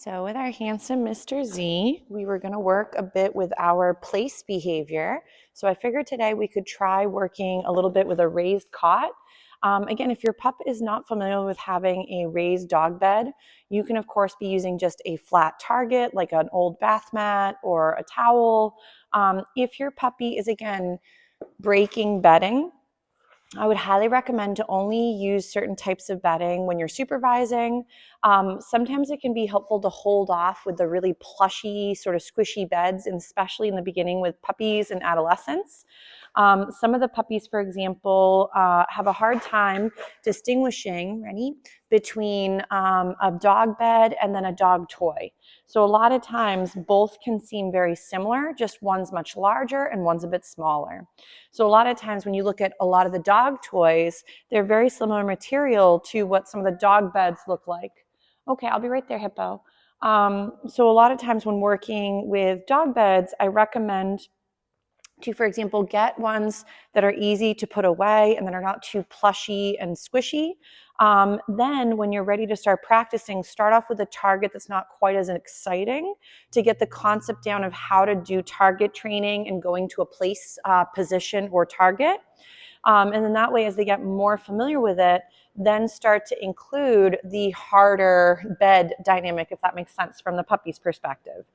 So with our handsome Mr. Z, we were going to work a bit with our place behavior. So I figured today we could try working a little bit with a raised cot. Again, if your pup is not familiar with having a raised dog bed, you can of course be using just a flat target like an old bath mat or a towel. If your puppy is again breaking bedding, I would highly recommend to only use certain types of bedding when you're supervising. Sometimes it can be helpful to hold off with the really plushy, sort of squishy beds, and especially in the beginning with puppies and adolescents. Some of the puppies, for example, have a hard time distinguishing, between a dog bed and then a dog toy. So a lot of times both can seem very similar, just one's much larger and one's a bit smaller. So a lot of times when you look at a lot of the dog toys, they're very similar material to what some of the dog beds look like. Okay, I'll be right there, Hippo. So a lot of times when working with dog beds, I recommend to, for example, get ones that are easy to put away and that are not too plushy and squishy. Then when you're ready to start practicing, start off with a target that's not quite as exciting to get the concept down of how to do target training and going to a place, position, or target. And then that way, as they get more familiar with it, then start to include the harder bed dynamic, if that makes sense from the puppy's perspective.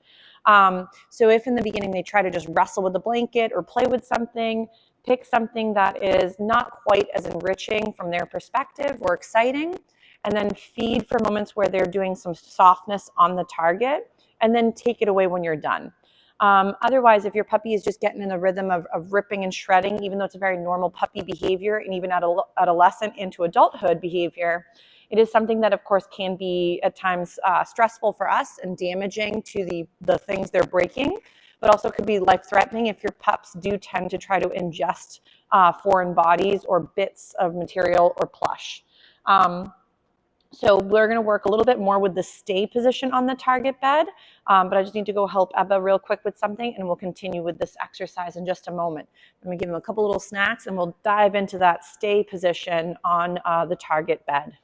So if in the beginning they try to just wrestle with the blanket or play with something, pick something that is not quite as enriching from their perspective or exciting, and then feed for moments where they're doing some softness on the target, and then take it away when you're done. Otherwise, if your puppy is just getting in the rhythm of ripping and shredding, even though it's a very normal puppy behavior and even adolescent into adulthood behavior, it is something that, of course, can be at times stressful for us and damaging to the things they're breaking, but also could be life-threatening if your pups do tend to try to ingest foreign bodies or bits of material or plush. So we're going to work a little bit more with the stay position on the target bed, but I just need to go help Ebba real quick with something, and we'll continue with this exercise in just a moment. I'm going to give him a couple little snacks, and we'll dive into that stay position on the target bed.